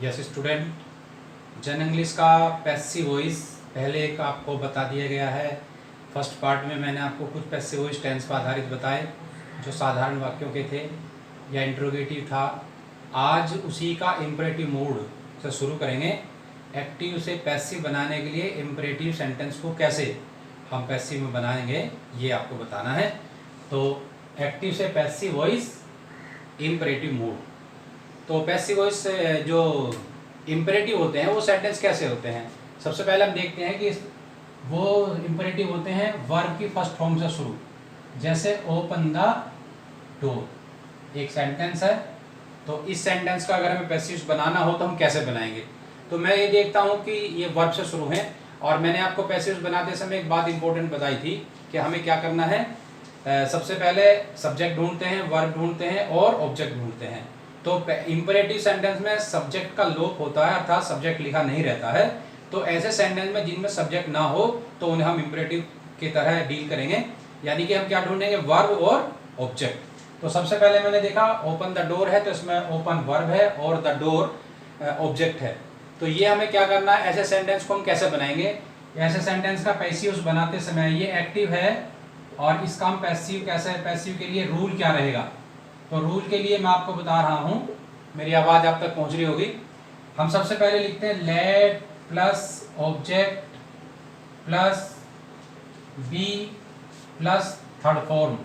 Yes student, जन English का passive voice पहले एक आपको बता दिया गया है। फर्स्ट पार्ट में मैंने आपको कुछ पैसिव वॉइस टेंस पर आधारित बताए जो साधारण वाक्यों के थे या इंट्रोगेटिव था। आज उसी का इम्परेटिव मूड से शुरू करेंगे। एक्टिव से पैसिव बनाने के लिए इम्परेटिव सेंटेंस को कैसे हम पैसिव में बनाएंगे ये आपको बताना है। तो एक्टिव से पैसिव वॉइस, इम्परेटिव मूड। तो पैसिव वॉइस जो इम्परेटिव होते हैं वो सेंटेंस कैसे होते हैं। सबसे पहले हम देखते हैं कि वो इम्परेटिव होते हैं वर्ब की फर्स्ट फॉर्म से शुरू। जैसे ओपन द डोर एक सेंटेंस है, तो इस सेंटेंस का अगर हमें पैसिव बनाना हो तो हम कैसे बनाएंगे। तो मैं ये देखता हूँ कि ये वर्ब से शुरू है, और मैंने आपको पैसिव बनाते समय एक बात इंपॉर्टेंट बताई थी कि हमें क्या करना है। सबसे पहले सब्जेक्ट ढूंढते हैं, वर्ब ढूंढते हैं और ऑब्जेक्ट ढूंढते हैं। तो इम्परेटिव सेंटेंस में सब्जेक्ट का लोप होता है, अर्थात सब्जेक्ट लिखा नहीं रहता है। तो ऐसे सेंटेंस में जिनमें सब्जेक्ट ना हो तो उन्हें हम इम्परेटिव की तरह डील करेंगे, यानी कि हम क्या ढूंढेंगे, वर्ब और ऑब्जेक्ट। तो सबसे पहले मैंने देखा ओपन द डोर है, तो इसमें ओपन वर्ब है और द डोर ऑब्जेक्ट है। तो ये हमें क्या करना है, ऐसे सेंटेंस को हम कैसे बनाएंगे। ऐसे सेंटेंस का पैसिव बनाते समय ये एक्टिव है और इसका हम पैसिव कैसे, पैसिव के लिए रूल क्या रहेगा। तो रूल के लिए मैं आपको बता रहा हूँ, मेरी आवाज़ आप तक पहुँच रही होगी। हम सबसे पहले लिखते हैं let plus object plus be plus third form,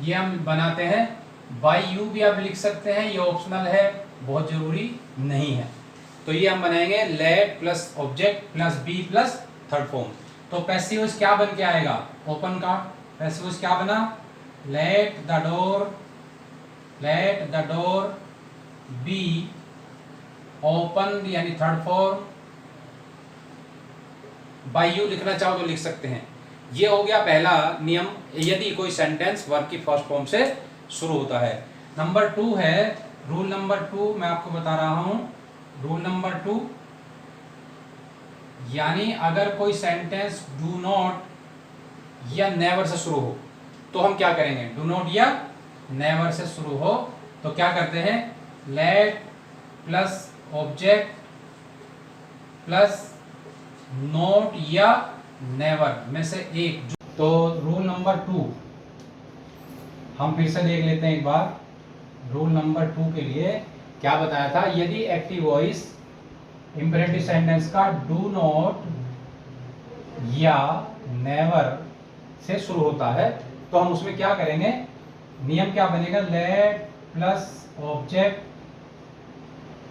ये हम बनाते हैं। बाई यू भी आप लिख सकते हैं, ये ऑप्शनल है, बहुत जरूरी नहीं है। तो ये हम बनाएंगे let plus object plus be plus third form. तो पैसिव क्या बन के आएगा, ओपन का पैसिव क्या बना, let the door be open, यानी थर्ड फॉर्म। बाय यू लिखना चाहो तो लिख सकते हैं। ये हो गया पहला नियम, यदि कोई सेंटेंस वर्ब की फर्स्ट फॉर्म से शुरू होता है। नंबर 2 है, रूल नंबर 2 मैं आपको बता रहा हूं। रूल नंबर 2 यानी अगर कोई सेंटेंस डू नॉट या नेवर से शुरू हो तो हम क्या करेंगे, डू नॉट या नेवर से शुरू हो तो क्या करते हैं, let plus object plus not या नेवर में से एक। तो रूल नंबर 2 हम फिर से देख लेते हैं एक बार। रूल नंबर 2 के लिए क्या बताया था, यदि एक्टिव वॉइस इंपेरेटिव सेंटेंस का डू नॉट या नेवर से शुरू होता है तो हम उसमें क्या करेंगे, नियम क्या बनेगा, let plus object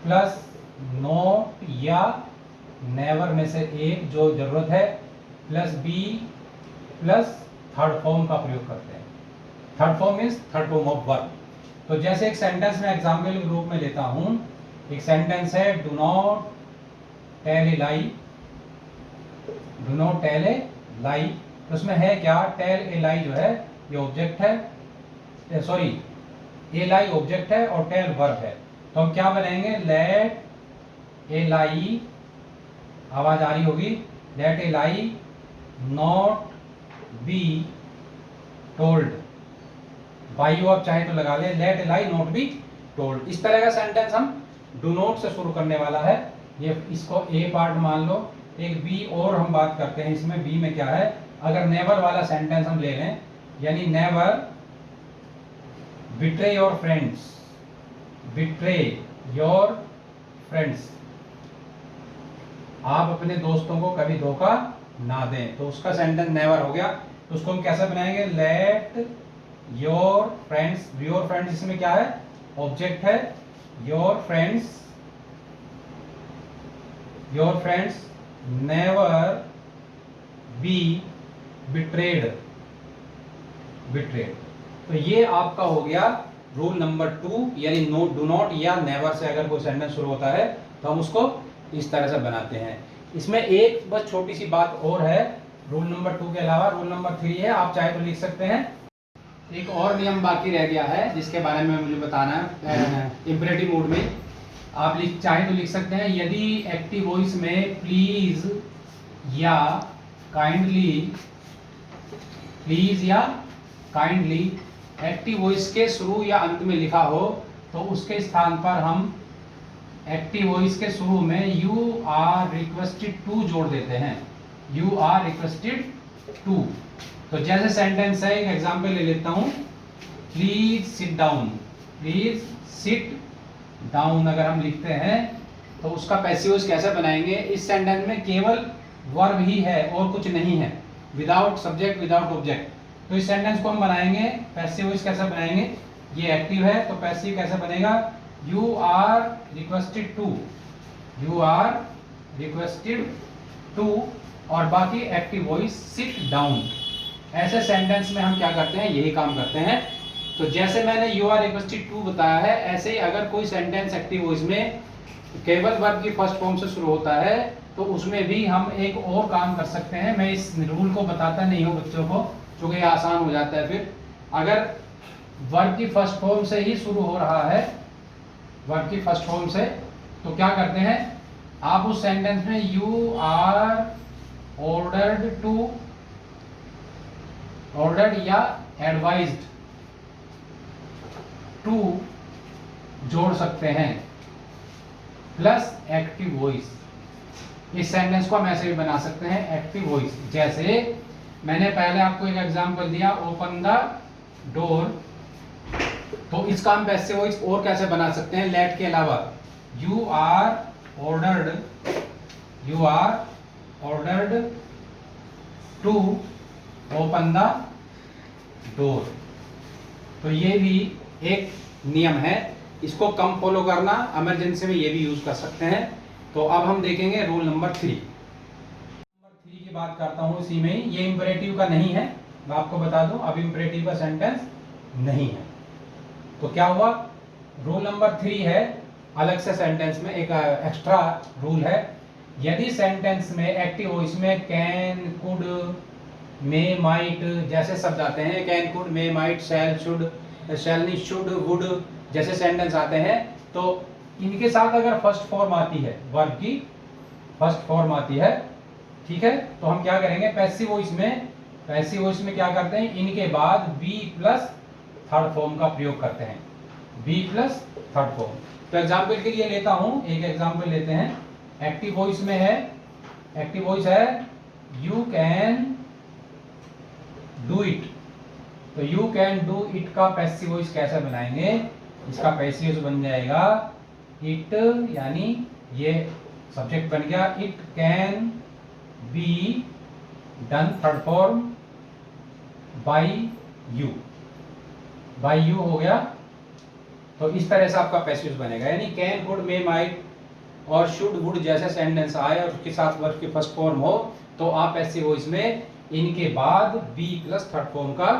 plus not या नेवर में से एक जो जरूरत है plus be plus third form का प्रयोग करते हैं। Third form is third form of verb. तो जैसे एक सेंटेंस में एग्जाम्पल के रूप में लेता हूं, एक सेंटेंस है do not tell a lie, do not tell a lie. तो उसमें है क्या, टेल ए लाई जो है ये ऑब्जेक्ट है, सॉरी ए लाई ऑब्जेक्ट है और टेल वर्ब है। तो हम क्या बनाएंगे, लेट ए लाई, आवाज आ रही होगी, let a lie not be told. By you आप चाहे तो लगा ले, let a lie not be told. इस तरह का सेंटेंस हम डू नॉट से शुरू करने वाला है। ये इसको ए पार्ट मान लो। एक बी और हम बात करते हैं, इसमें बी में क्या है, अगर नेवर वाला सेंटेंस हम ले लें, यानी never betray your friends, betray your friends, आप अपने दोस्तों को कभी धोखा ना दें, तो उसका सेंटेंस नेवर हो गया। तो उसको हम कैसे बनाएंगे, let your friends, your friends इसमें क्या है, ऑब्जेक्ट है, your friends never be betrayed. तो ये आपका हो गया रूल नंबर 2, यानी नो डू नॉट या नेवर से अगर कोई सेंटेंस शुरू होता है तो हम उसको इस तरह से बनाते हैं। इसमें एक बस छोटी सी बात और है, रूल नंबर 2 के अलावा रूल नंबर 3 है, आप चाहे तो लिख सकते हैं। एक और नियम बाकी रह गया है जिसके बारे में मुझे बताना है। इम्परेटिव मूड में आप चाहे तो लिख सकते हैं, यदि एक्टिव वॉइस में प्लीज या काइंडली एक्टिव वॉइस के शुरू या अंत में लिखा हो तो उसके स्थान पर हम एक्टिव वॉइस के शुरू में यू आर रिक्वेस्टेड टू जोड़ देते हैं, यू आर रिक्वेस्टेड टू। तो जैसे सेंटेंस है, एक एग्जांपल ले लेता हूं, please sit down, please sit down अगर हम लिखते हैं तो उसका पैसिव वॉइस कैसे बनाएंगे? इस सेंटेंस में केवल वर्ब ही है और कुछ नहीं है, विदाउट सब्जेक्ट विदाउट ऑब्जेक्ट। तो इस सेंटेंस को हम बनाएंगे पैसिव वॉइस कैसे बनाएंगे? ये एक्टिव है तो पैसिव कैसे बनेगा? You are requested to, you are requested to, और बाकी एक्टिव वॉइस सिट डाउन। ऐसे सेंटेंस में हम क्या करते हैं? यही काम करते हैं। तो जैसे मैंने यू आर रिक्वेस्टेड टू बताया है, ऐसे ही अगर कोई सेंटेंस एक्टिव वॉइस में केवल वर्ब की फर्स्ट फॉर्म से शुरू होता है तो उसमें भी हम एक और काम कर सकते हैं। मैं इस रूल को बताता नहीं हूँ बच्चों को, क्योंकि ये आसान हो जाता है। फिर अगर वर्ब की फर्स्ट फॉर्म से ही शुरू हो रहा है, वर्ब की फर्स्ट फॉर्म से, तो क्या करते हैं आप उस सेंटेंस में you are ordered to, ordered या एडवाइज्ड टू जोड़ सकते हैं प्लस एक्टिव वॉइस। इस सेंटेंस को हम ऐसे भी बना सकते हैं एक्टिव वॉइस। जैसे मैंने पहले आपको एक एग्जांपल दिया, ओपन द डोर, तो इसका हम पैसिव वॉइस और कैसे बना सकते हैं लेट के अलावा? You are ordered, you are ordered to open the door. तो ये भी एक नियम है, इसको कम फॉलो करना, इमरजेंसी में ये भी यूज कर सकते हैं। तो अब हम देखेंगे रूल नंबर 3। नंबर 3 की बात करता हूं इसी में ही। ये इंपरेटिव का नहीं है, मैं आपको बता दूं, अब इंपरेटिव का सेंटेंस नहीं है। तो क्या हुआ? रूल नंबर 3 है, अलग से सेंटेंस में एक एक्स्ट्रा रूल है। यदि सेंटेंस में एक्टिव वॉइस में कैन, कुड, मे, माइट जैसे शब्द आते हैं, can, could, may, might, shall, should, shall नहीं, शुड, वुड जैसे सेंटेंस आते हैं, तो इनके साथ अगर फर्स्ट फॉर्म आती है, वर्ब की फर्स्ट फॉर्म आती है, ठीक है, तो हम क्या करेंगे? पैसिव वॉइस में, पैसिव वॉइस में क्या करते हैं? इनके बाद बी प्लस थर्ड फॉर्म का प्रयोग करते हैं, बी प्लस थर्ड फॉर्म। तो एग्जाम्पल के लिए लेता हूं, एक एग्जाम्पल लेते हैं। एक्टिव वॉइस में है, एक्टिव वॉइस है यू कैन डू इट। तो यू कैन डू इट का पैसिव वॉइस कैसे बनाएंगे? इसका पैसिव वॉइस बन जाएगा इट, यानी ये सब्जेक्ट बन गया, it can be done, third form by you, by you हो गया। तो इस तरह से आपका पैसिव वॉइस बनेगा, यानी कैन, कुड, मे, माइट और शुड, वुड जैसे सेंटेंस आए और उसके साथ वर्ब की फर्स्ट फॉर्म हो, तो आप पैसिव वॉइस में इनके बाद बी प्लस थर्ड फॉर्म का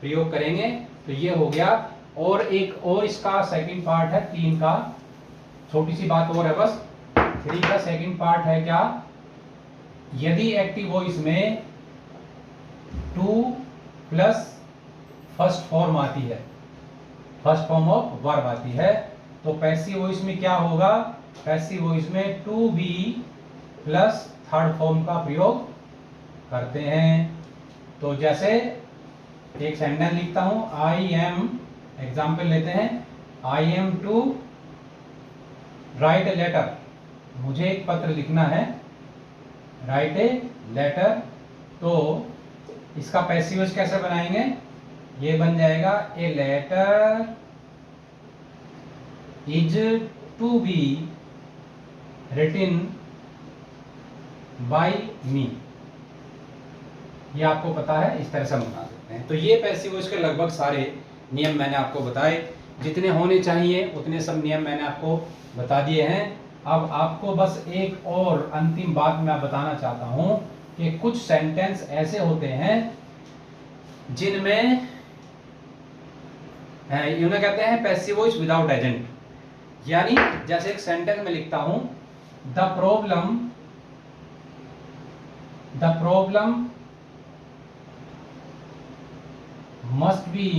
प्रयोग करेंगे। तो ये हो गया। और एक और इसका सेकंड पार्ट है 3 का, छोटी सी बात और है बस। 3 का सेकंड पार्ट है क्या? यदि एक्टिव वॉइस में टू प्लस फर्स्ट फॉर्म आती है, फर्स्ट फॉर्म ऑफ वर्ब आती है, तो पैसिव वॉइस में क्या होगा? पैसिव वॉइस में to be plus third form का प्रयोग करते हैं। तो जैसे एक सेंटेंस लिखता हूं, आई एम, एग्जाम्पल लेते हैं, I am to write a letter, मुझे एक पत्र लिखना है, राइट ए लेटर। तो इसका पैसिव वॉइस कैसे बनाएंगे? ये बन जाएगा a letter is to be written by me. ये आपको पता है, इस तरह से हम बना सकते हैं। तो ये पैसिव वॉइस के लगभग सारे नियम मैंने आपको बताए, जितने होने चाहिए उतने सब नियम मैंने आपको बता दिए हैं। अब आपको बस एक और अंतिम बात मैं बताना चाहता हूं कि कुछ सेंटेंस ऐसे होते हैं जिनमें इन्हें कहते हैं पैसिव वॉइस विदाउट एजेंट। यानी जैसे एक सेंटेंस में लिखता हूं, the problem must be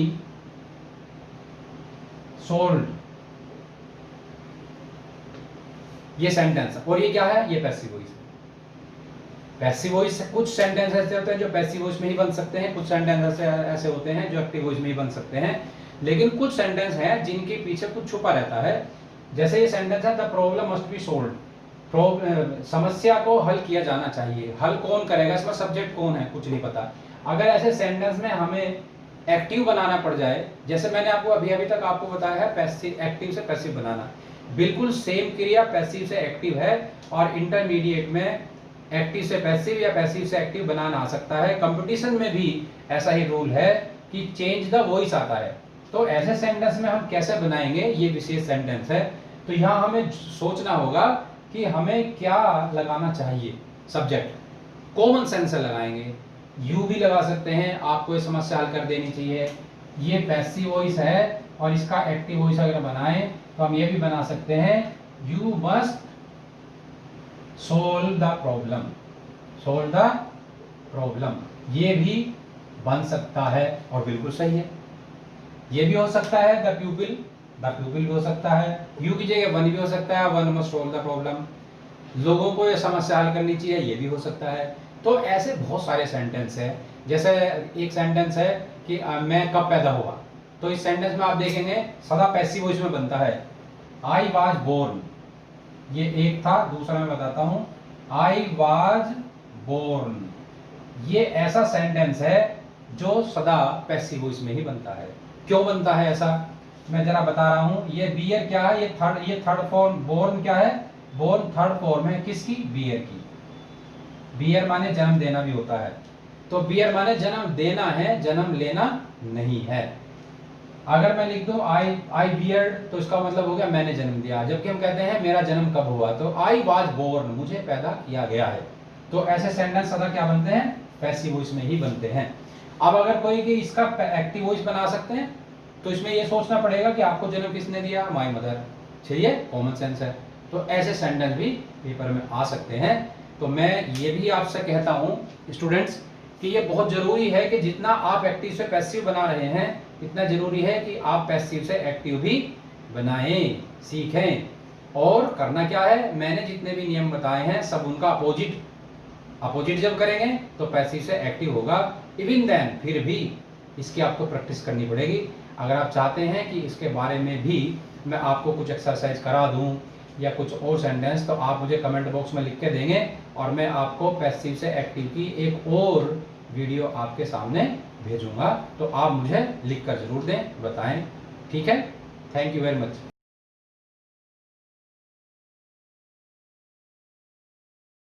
solved, ये सेंटेंस। और ये क्या है? ये पैसिव वॉइस। पैसिव वॉइस कुछ सेंटेंस ऐसे होते हैं जो पैसिव वॉइस में ही बन सकते हैं, कुछ सेंटेंस ऐसे होते हैं जो एक्टिव वॉइस में ही बन सकते हैं। लेकिन कुछ सेंटेंस हैं जिनके पीछे कुछ छुपा रहता है, जैसे ये सेंटेंस है, the problem must be solve, समस्या को हल किया जाना चाहिए। हल कौन करेगा, इसमें सब्जेक्ट कौन है, कुछ नहीं पता। अगर ऐसे सेंटेंस में हमें एक्टिव बनाना पड़ जाए, जैसे मैंने आपको अभी तक आपको बताया है पैसिव, एक्टिव से पैसिव बनाना, बिल्कुल सेम क्रिया पैसिव से एक्टिव है, और इंटरमीडिएट में एक्टिव से पैसिव या पैसिव से एक्टिव बनाना आ सकता है। कंपटीशन में भी ऐसा ही रूल है कि चेंज द वॉइस आता है। तो ऐसे सेंटेंस में हम कैसे बनाएंगे, ये विशेष सेंटेंस है। तो यहाँ हमें सोचना होगा कि हमें क्या लगाना चाहिए सब्जेक्ट। कॉमन सेंस से लगाएंगे, यू भी लगा सकते हैं, आपको ये समस्या हल कर देनी चाहिए। ये पैसिव वॉइस है और इसका एक्टिव वॉइस अगर बनाएं तो हम ये भी बना सकते हैं, you must solve the problem, solve the problem, ये भी बन सकता है और बिल्कुल सही है। ये भी हो सकता है द प्यूपिल, द प्यूपिल भी हो सकता है, यू की जगह वन भी हो सकता है, one must solve the problem, लोगों को ये समस्या हल करनी चाहिए, ये भी हो सकता है। तो ऐसे बहुत सारे सेंटेंस है। जैसे एक सेंटेंस है कि मैं कब पैदा हुआ, तो इस सेंटेंस में आप देखेंगे सदा पैसिव वॉइस में बनता है, आई वाज बोर्न, ये एक था। दूसरा मैं बताता हूं, आई वाज बोर्न, ये ऐसा सेंटेंस है जो सदा पैसिव वॉइस में ही बनता है। क्यों बनता है ऐसा, मैं जरा बता रहा हूं। ये बियर क्या है, ये थर्ड फॉर्म, बोर्न क्या है, बोर्न थर्ड फॉर्म है किसकी, बियर की। बियर माने जन्म देना भी होता है, तो बियर माने जन्म देना है, जन्म लेना नहीं है। अगर मैं लिख दूं आई बियर्ड, तो इसका मतलब हो गया मैंने जन्म दिया। जबकि हम कहते हैं मेरा जन्म कब हुआ, तो आई वाज बोर्न, मुझे पैदा किया गया है। तो ऐसे सेंटेंस सदा क्या बनते हैं, पैसिव वॉइस में ही बनते हैं। अब अगर कोई कि इसका एक्टिव वॉइस बना सकते हैं, तो इसमें यह सोचना पड़ेगा कि आपको जन्म किसने दिया, माय मदर। चाहिए, कॉमन सेंस है। तो ऐसे सेंटेंस भी पेपर में आ सकते हैं। तो मैं ये भी आपसे कहता हूं स्टूडेंट्स कि ये बहुत जरूरी है कि जितना आप एक्टिव से पैसिव बना रहे हैं, इतना जरूरी है कि आप पैसिव से एक्टिव भी बनाएं, सीखें। और करना क्या है, मैंने जितने भी नियम बताए हैं सब उनका अपोजिट जब करेंगे तो पैसिव से एक्टिव होगा। इवन देन फिर भी इसकी आपको प्रैक्टिस करनी पड़ेगी। अगर आप चाहते हैं कि इसके बारे में भी मैं आपको कुछ एक्सरसाइज करा दूं या कुछ और सेंटेंस, तो आप मुझे कमेंट बॉक्स में लिख के देंगे और मैं आपको पैसिव से एक्टिव की एक और वीडियो आपके सामने भेजूंगा। तो आप मुझे लिख कर जरूर दें, बताएं। ठीक है, थैंक यू वेरी मच।